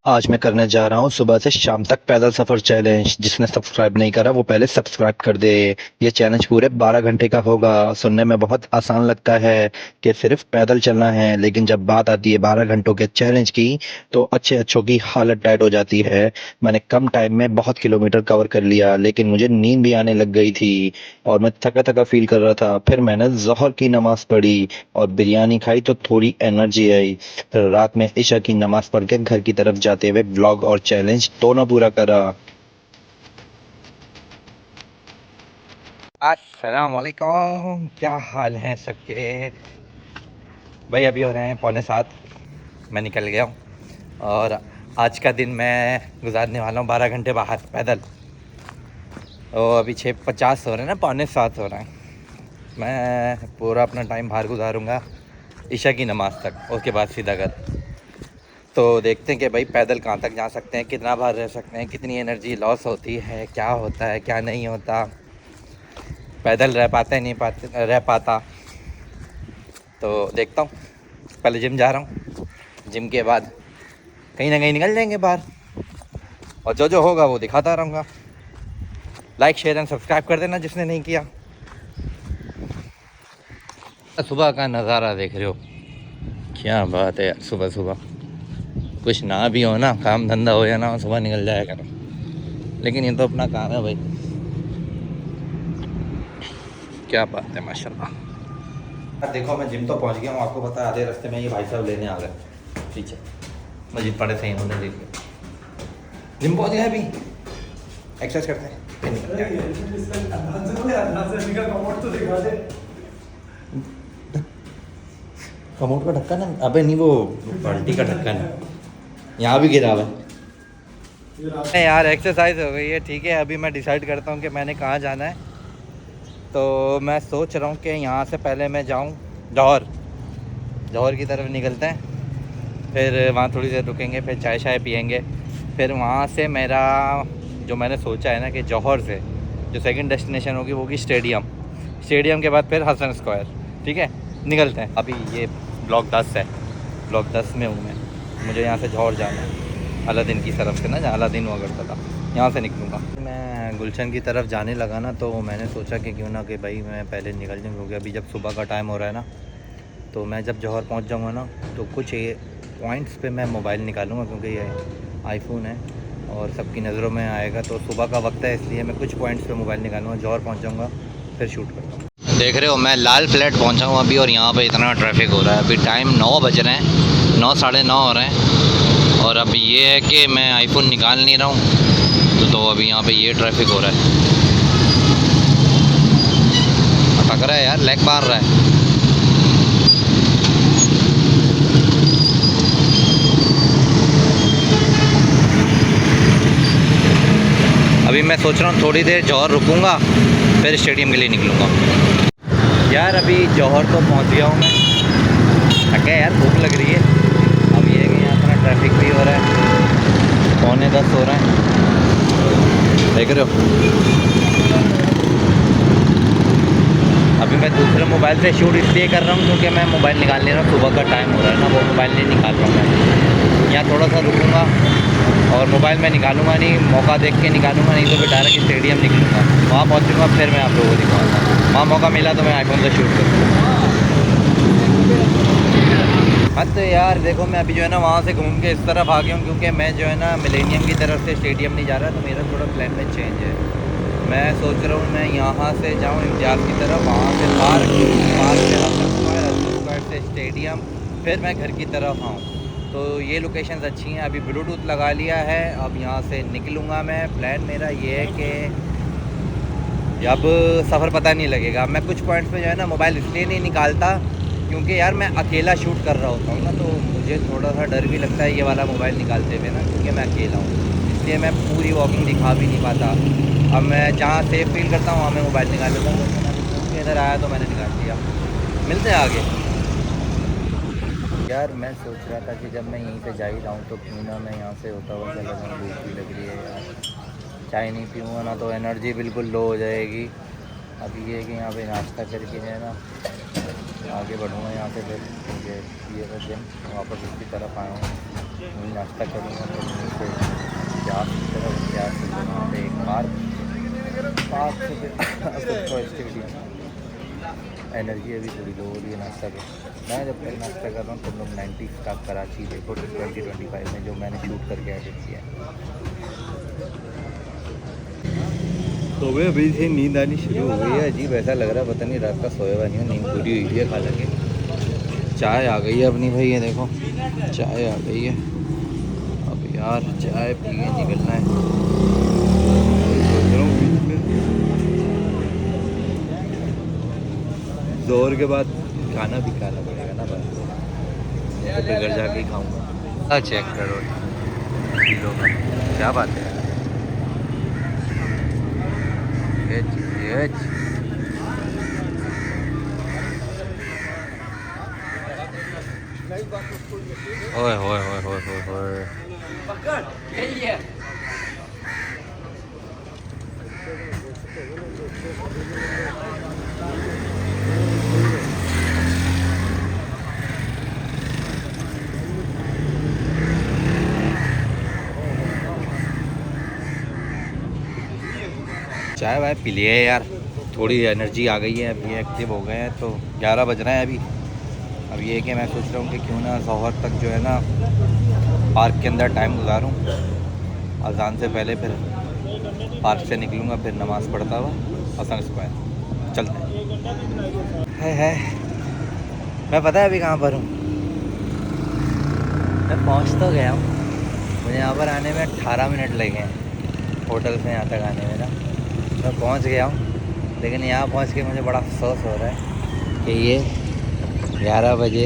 आज मैं करने जा रहा हूँ सुबह से शाम तक पैदल सफर चैलेंज। जिसने सब्सक्राइब नहीं करा वो पहले सब्सक्राइब कर दे। ये चैलेंज पूरे 12 घंटे का होगा। सुनने में बहुत आसान लगता है कि सिर्फ पैदल चलना है, लेकिन जब बात आती है 12 घंटों के चैलेंज की तो अच्छे अच्छों की हालत टाइट हो जाती है। मैंने कम टाइम में बहुत किलोमीटर कवर कर लिया, लेकिन मुझे नींद भी आने लग गई थी और मैं थका थका फील कर रहा था। फिर मैंने जोहर की नमाज पढ़ी और बिरयानी खाई तो थोड़ी एनर्जी आई। फिर रात में इशा की नमाज पढ़ के घर की तरफ जाते हुए व्लॉग और चैलेंज दोनों पूरा करा। अस्सलाम वालेकुम, क्या हाल है सबके। भाई अभी हो रहे हैं 6:45। मैं निकल गया हूँ और आज का दिन मैं गुजारने वाला हूँ 12 घंटे बाहर पैदल। और अभी 6:50 हो रहे हैं ना, 6:45 हो रहे हैं। मैं पूरा अपना टाइम बाहर गुजारूंगा इशा की नमाज तक, उसके बाद सीधा घर। तो देखते हैं कि भाई पैदल कहाँ तक जा सकते हैं, कितना बार रह सकते हैं, कितनी एनर्जी लॉस होती है, क्या होता है क्या नहीं होता, पैदल रह पाते नहीं पाते रह पाता। तो देखता हूँ। पहले जिम जा रहा हूँ, जिम के बाद कहीं ना कहीं निकल जाएंगे बाहर और जो जो होगा वो दिखाता रहूँगा। लाइक शेयर एंड सब्सक्राइब कर देना जिसने नहीं किया। सुबह का नज़ारा देख रहे हो, क्या बात है यार। सुबह सुबह कुछ ना भी हो ना, काम धंधा हो या ना हो, सुबह निकल जाया करो। लेकिन ये तो अपना काम है भाई। क्या बात है माशाल्लाह। देखो मैं जिम तो पहुंच गया हूँ, आपको पता है आधे रास्ते में ये भाई साहब लेने आ गए पीछे। मस्जिद पड़े थे, इन्होंने ले लिया। जिम पहुंच गए, अभी एक्सरसाइज करते हैं फिर निकल जाएंगे। कमोड का ढक्कन है, अबे नहीं वो बाल्टी का ढक्कन है, यहाँ भी गिरा हुआ है। यार एक्सरसाइज हो गई है, ठीक है। अभी मैं डिसाइड करता हूँ कि मैंने कहाँ जाना है। तो मैं सोच रहा हूँ कि यहाँ से पहले मैं जाऊँ जौहर। जौहर की तरफ निकलते हैं, फिर वहाँ थोड़ी देर रुकेंगे, फिर चाय शाय पियेंगे। फिर वहाँ से मेरा जो मैंने सोचा है ना कि जौहर से जो सेकंड डेस्टिनेशन होगी वो होगी स्टेडियम। स्टेडियम के बाद फिर हसन स्क्वायर। ठीक है, निकलते हैं। अभी ये ब्लॉक 10 है, ब्लॉक 10 में हूँ मैं। मुझे यहाँ से जौहर जाना है, अलादीन की तरफ से ना, जहाँ अलादीन हुआ करता था, यहाँ से निकलूँगा मैं। गुलशन की तरफ जाने लगा ना, तो मैंने सोचा कि क्यों ना कि भाई मैं पहले निकल जाऊँ, क्योंकि अभी जब सुबह का टाइम हो रहा है ना, तो मैं जब जौहर पहुँच जाऊँगा ना तो कुछ पॉइंट्स पे मैं मोबाइल निकालूँगा, क्योंकि ये आईफोन है और सबकी नज़रों में आएगा। तो सुबह का वक्त है, इसलिए मैं कुछ पॉइंट्स पे मोबाइल निकालूँगा। जौहर पहुँच जाऊँगा फिर शूट करता हूँ। देख रहे हो मैं लाल फ्लैट पहुँचा हूँ अभी, और यहाँ पे इतना ट्रैफिक हो रहा है। अभी टाइम 9 बज रहे हैं, 9 साढ़े 9 हो रहे हैं। और अब ये है कि मैं आईफोन निकाल नहीं रहा हूँ, तो अभी यहाँ पे ये ट्रैफिक हो रहा है। अटक रहा है यार, लैग मार रहा है। अभी मैं सोच रहा हूँ थोड़ी देर जौहर रुकूँगा, फिर स्टेडियम के लिए निकलूँगा। यार अभी जौहर तो पहुँच गया हूँ मैं। थका यार, भूख लग रही है। अब ये है कि यहाँ इतना ट्रैफिक भी हो रहा है, 9:45 हो रहा है, देख रहे हो। अभी मैं दूसरे मोबाइल से शूट इसलिए कर रहा हूँ क्योंकि मैं मोबाइल निकाल नहीं रहा हूँ। सुबह का टाइम हो रहा है ना, वो मोबाइल नहीं निकाल रहा हूँ मैं। यहाँ थोड़ा सा रुकूँगा और मोबाइल में निकालूंगा नहीं, मौका देख के निकालूंगा, नहीं तो फिर डायरेक्ट स्टेडियम निकलूँगा। वहाँ पहुँचूँगा फिर मैं आप लोगों को दिखाऊँगा। वहाँ मौका मिला तो मैं आईफोन से शूट करूँगा। हाँ तो यार देखो, मैं अभी जो है ना वहाँ से घूम के इस तरफ आ गया हूँ, क्योंकि मैं जो है ना मिलेनियम की तरफ से स्टेडियम नहीं जा रहा, तो मेरा थोड़ा प्लान में चेंज है। मैं सोच रहा हूँ मैं यहाँ से जाऊँ इम्तियाज़ की तरफ, वहाँ से पार्क, पार्क से हसन स्क्वायर से स्टेडियम, फिर मैं घर की तरफ आऊँ। तो ये लोकेशंस अच्छी हैं। अभी ब्लूटूथ लगा लिया है, अब यहाँ से निकलूँगा मैं। प्लान मेरा ये है कि अब सफ़र पता नहीं लगेगा। मैं कुछ पॉइंट्स पे जो है ना मोबाइल इसलिए नहीं निकालता क्योंकि यार मैं अकेला शूट कर रहा होता हूँ ना, तो मुझे थोड़ा सा डर भी लगता है ये वाला मोबाइल निकालते हुए ना, क्योंकि मैं अकेला हूँ। इसलिए मैं पूरी वॉकिंग दिखा भी नहीं पाता। अब मैं जहाँ सेफ फील करता हूँ वहाँ मैं मोबाइल निकाल लेता हूँ। तो इधर आया तो मैंने निकाल लिया। मिलते हैं आगे। यार मैं सोच रहा था कि जब मैं यहीं पे जा ही रहा हूँ तो क्यों ना मैं यहाँ से होता हुआ चला जाऊँ। भूख भी लग रही है यार, चाय नहीं पीऊँगा ना तो एनर्जी बिल्कुल लो हो जाएगी। अभी ये है कि यहाँ पे नाश्ता करके जो है ना आगे बढ़ूँगा यहाँ से। फिर ये जिम वापस उसकी तरफ आया हूँ, वहीं नाश्ता करूँगा, फिर यार वहाँ पे एक पार्क से स्टेडियम। एनर्जी अभी थोड़ी लो हो रही है नाश्ता पे। मैं जब तक नाश्ता कर रहा हूँ तुम लोग 90 का कराची देखो 2025 में जो मैंने शूट करके एडिट किया है। तो वे अभी से नींद आनी शुरू हो गई है। अजीब ऐसा लग रहा है पता नहीं रात का सोया हुआ नहीं हूँ, नींद पूरी हुई है। हालांकि चाय आ गई है अपनी भाई, ये देखो चाय आ गई है। अब यार चाय पी के निकलना है। सोच रहा हूँ जोर के बाद खाना भी खाना पड़ेगा ना बस, तो फिर घर जाके ही खाऊंगा। चेक करो किलो का, क्या बात है ये ओए होए होए होए होए होए। चाय वाय पी लिए यार, थोड़ी एनर्जी आ गई है, अभी एक्टिव हो गए हैं। तो 11 बज रहे हैं अभी। अब ये है कि मैं सोच रहा हूँ कि क्यों ना ज़ोहर तक जो है ना पार्क के अंदर टाइम गुजारूँ। अजान से पहले फिर पार्क से निकलूँगा, फिर नमाज़ पढ़ता हुआ हसन स्क्वायर चलते हैं। है मैं पता है अभी कहाँ पर हूँ, मैं पहुँच तो गया हूँ। मुझे यहाँ पर आने में 18 मिनट लगे हैं होटल से यहाँ तक आने में ना। मैं पहुँच गया हूँ, लेकिन यहाँ पहुँच के मुझे बड़ा अफसोस हो रहा है कि ये 11 बजे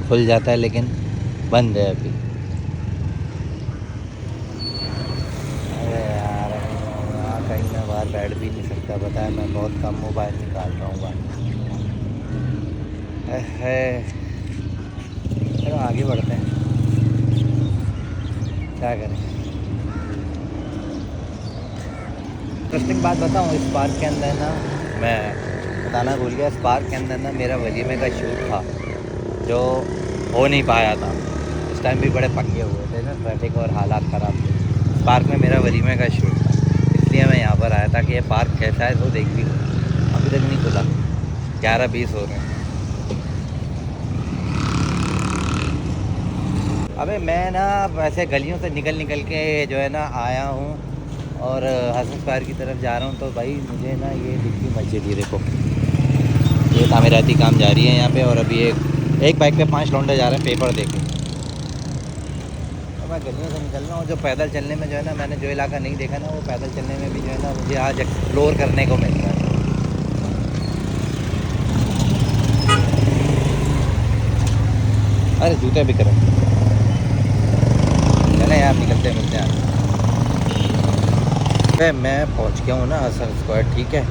खुल जाता है लेकिन बंद है अभी। अरे यार यहाँ कहीं मैं बाहर बैठ भी नहीं सकता, पता है मैं बहुत कम मोबाइल निकाल रहा हूँ बाहर। है चलो आगे बढ़ते हैं, क्या करें। इंटरेस्टिंग बात बताऊँ, इस पार्क के अंदर ना, मैं बताना भूल गया, इस पार्क के अंदर ना मेरा वलीमे का शूट था जो हो नहीं पाया था। उस टाइम भी बड़े पंगे हुए थे ना, ट्रैफिक और हालात ख़राब थे। इस पार्क में मेरा वलीमे का शूट था, इसलिए मैं यहाँ पर आया था कि ये पार्क कैसा है वो देख भी लूँ। अभी तक नहीं खुला, 11:20 हो रहे हैं। अबे मैं ना वैसे गलियों से निकल के जो है ना आया हूँ और हसन स्क्वायर की तरफ जा रहा हूँ। तो भाई मुझे ना ये दिखती मस्जिद, ये देखो ये तामीराती काम जारी है यहाँ पे। और अभी एक बाइक पे 5 लौंडे जा रहे हैं पेपर देके। तो मैं गलियों से निकल रहा हूँ। जो पैदल चलने में जो है ना, मैंने जो इलाका नहीं देखा ना, वो पैदल चलने में भी जो है ना मुझे आज एक्सप्लोर करने को मिल रहा है। अरे जूते भी करें, चले यार निकलते मिलते हैं। मैं पहुंच गया हूँ ना हसन स्क्वायर, ठीक है।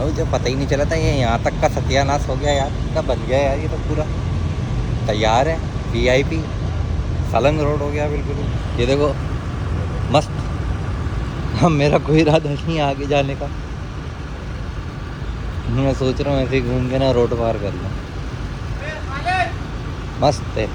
और जो पता ही नहीं चला था ये यहाँ तक का सत्यानाश हो गया यार, इतना बन गया यार, ये तो पूरा तैयार है। VIP सलंग रोड हो गया बिल्कुल। ये देखो मस्त। हम मेरा कोई इरादा नहीं है आगे जाने का, मैं सोच रहा हूँ ऐसे घूम के ना रोड पार कर लूँ। मस्त है।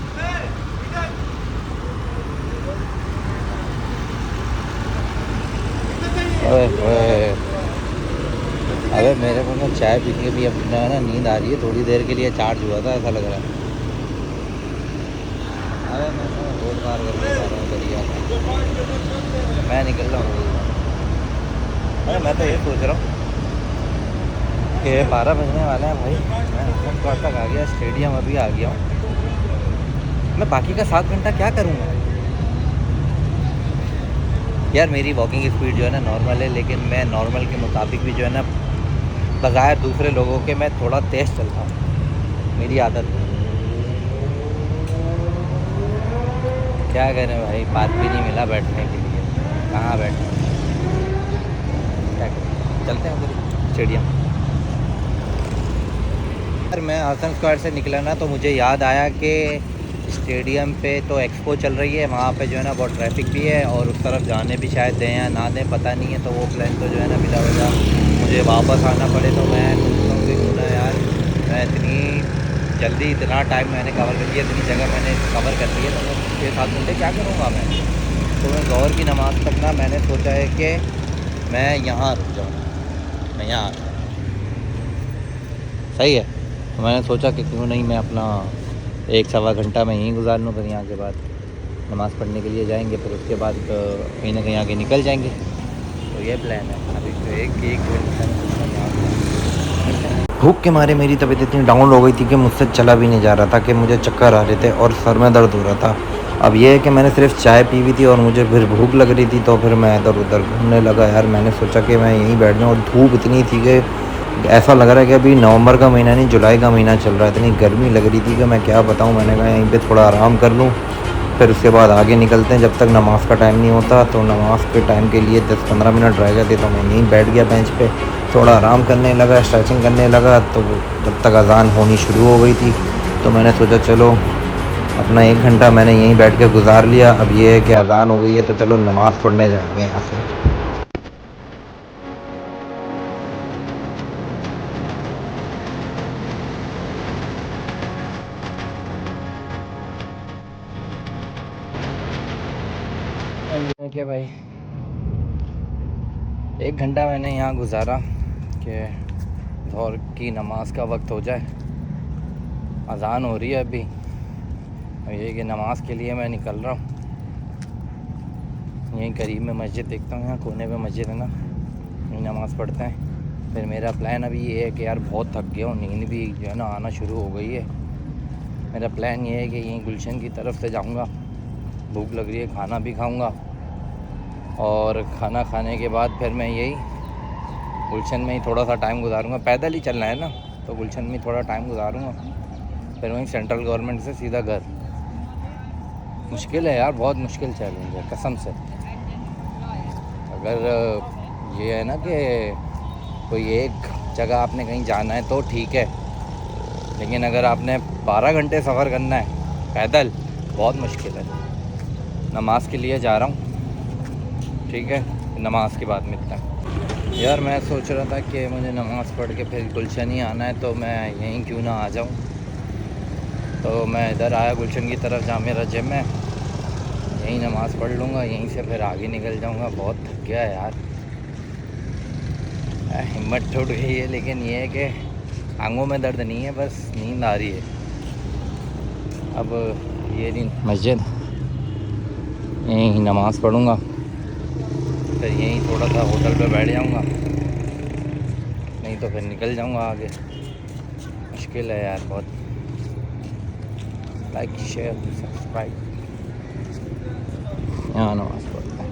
अबे मेरे को ना चाय पी के भी अपना ना नींद आ रही है। थोड़ी देर के लिए चार्ज हुआ था, ऐसा लग रहा है। अरे मैं रोड पार करके जा रहा हूँ दरिया का, मैं निकल रहा हूँ। अरे मैं तो ये सोच रहा हूँ कि 12 बजने वाला है भाई, मैं हसन स्क्वायर तक आ गया, स्टेडियम अभी आ गया हूँ। मैं बाकी का 7 घंटा क्या करूँगा यार। मेरी वॉकिंग स्पीड जो है ना नॉर्मल है, लेकिन मैं नॉर्मल के मुताबिक भी जो है ना बग़ैर दूसरे लोगों के मैं थोड़ा तेज़ चलता हूँ, मेरी आदत है। क्या करें भाई, पार्क भी नहीं मिला बैठने के लिए, कहाँ बैठे। क्या करें, चलते हैं उधर स्टेडियम। यार मैं हसन स्क्वायर से निकला ना तो मुझे याद आया कि स्टेडियम पे तो एक्सपो चल रही है, वहाँ पे जो है ना बहुत ट्रैफिक भी है और उस तरफ जाने भी शायद दें या ना दें पता नहीं है। तो वो प्लान तो जो है ना बिला वजह मुझे वापस आना पड़े। तो मैं सोचता हूँ कि क्यों ना यार मैं इतनी जल्दी इतना टाइम मैंने कवर कर लिया, इतनी जगह मैंने कवर कर ली है, तो मैं 6-7 घंटे क्या करूँगा मैं। तो मैं ज़ोहर की नमाज़ तक ना मैंने सोचा है कि मैं यहाँ रुक जाऊँ, मैं यहाँ सही है। तो मैंने सोचा कि क्यों नहीं मैं अपना 1-1.25 घंटा मैं यहीं गुजार लूँ, फिर यहाँ के बाद नमाज़ पढ़ने के लिए जाएंगे, फिर उसके बाद कहीं ना कहीं आगे निकल जाएंगे। तो ये प्लान है अभी तो एक घंटा भूख के मारे मेरी तबीयत इतनी डाउन हो गई थी कि मुझसे चला भी नहीं जा रहा था, कि मुझे चक्कर आ रहे थे और सर में दर्द हो रहा था। अब ये है कि मैंने सिर्फ चाय पी हुई थी और मुझे फिर भूख लग रही थी, तो फिर मैं इधर उधर घूमने लगा यार। मैंने सोचा कि मैं यहीं बैठ जाऊँ, और धूप इतनी थी कि ऐसा लग रहा है कि अभी नवंबर का महीना नहीं जुलाई का महीना चल रहा है। इतनी गर्मी लग रही थी कि मैं क्या बताऊँ। मैंने कहा यहीं पर थोड़ा आराम कर लूँ, फिर उसके बाद आगे निकलते हैं। जब तक नमाज़ का टाइम नहीं होता, तो नमाज़ के टाइम के लिए 10-15 मिनट रह गए थे, तो मैं यहीं बैठ गया बेंच पे, थोड़ा आराम करने लगा, स्ट्रेचिंग करने लगा। तो जब तक अज़ान होनी शुरू हो गई थी, तो मैंने सोचा चलो अपना 1 घंटा मैंने यहीं बैठ के गुजार लिया। अब ये है कि अज़ान हो गई है, तो चलो नमाज़ पढ़ने जाएंगे यहाँ से। क्या भाई 1 घंटा मैंने यहाँ गुजारा कि ज़ोहर की नमाज का वक्त हो जाए। अज़ान हो रही है अभी, और ये कि नमाज के लिए मैं निकल रहा हूँ। यहीं करीब में मस्जिद देखता हूँ, यहाँ कोने पे मस्जिद है ना, यहीं नमाज़ पढ़ते हैं। फिर मेरा प्लान अभी ये है कि यार बहुत थक गया हूँ, नींद भी जो है ना आना शुरू हो गई है। मेरा प्लान ये है कि यहीं गुलशन की तरफ से जाऊँगा, भूख लग रही है, खाना भी खाऊँगा, और खाना खाने के बाद फिर मैं यही गुलशन में ही थोड़ा सा टाइम गुजारूँगा। पैदल ही चलना है ना, तो गुलशन में थोड़ा टाइम गुजारूँगा, फिर वहीं सेंट्रल गवर्नमेंट से सीधा घर। मुश्किल है यार, बहुत मुश्किल चैलेंज है कसम से। अगर ये है ना कि कोई एक जगह आपने कहीं जाना है तो ठीक है, लेकिन अगर आपने 12 घंटे सफ़र करना है पैदल, बहुत मुश्किल है। नमाज के लिए जा रहा हूँ, ठीक है, नमाज के बाद मिलता है। यार मैं सोच रहा था कि मुझे नमाज़ पढ़ के फिर गुलशन ही आना है, तो मैं यहीं क्यों ना आ जाऊँ। तो मैं इधर आया गुलशन की तरफ, जहाँ मेरा जिम है, यहीं नमाज़ पढ़ लूँगा, यहीं से फिर आगे निकल जाऊँगा। बहुत थक गया यार, हिम्मत टूट गई है। लेकिन ये है कि आंखों में दर्द नहीं है, बस नींद आ रही है। अब ये दिन मस्जिद, यहीं नमाज़ पढ़ूँगा, फिर यहीं थोड़ा सा होटल पे बैठ जाऊँगा, नहीं तो फिर निकल जाऊँगा आगे। मुश्किल है यार बहुत। Like share subscribe. यहाँ नमाज़ पढ़ते हैं,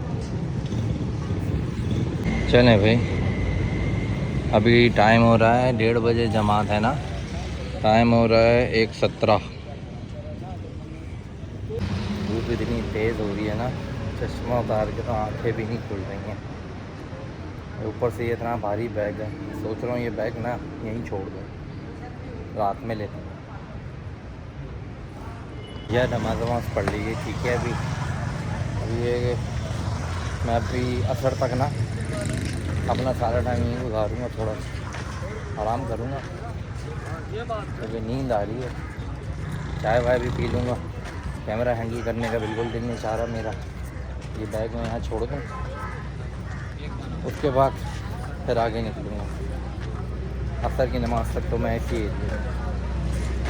चलें भाई। अभी टाइम हो रहा है 1:30 बजे, जमात है ना, टाइम हो रहा है 1:17। धूप इतनी तेज़ हो रही है ना, चश्मा उतार के तो आंखें भी नहीं खुल रही हैं। ऊपर से ये इतना भारी बैग है, सोच रहा हूँ ये बैग ना यहीं छोड़ दूँ, रात में लेता हूँ। यह नमाज़ पढ़ लीजिए, ठीक है। अभी ये मैं अभी असर तक ना अपना सारा टाइम यहीं गुजारूँगा, थोड़ा आराम करूँगा, क्योंकि नींद आ रही है। चाय वाय भी पी लूँगा। कैमरा हैंडल करने का बिल्कुल दिल नहीं चाह रहा मेरा। ये बैग मैं यहाँ छोड़ दूँ, उसके बाद फिर आगे निकलूँगा। असर की नमाज़ तक तो मैं ऐसी ही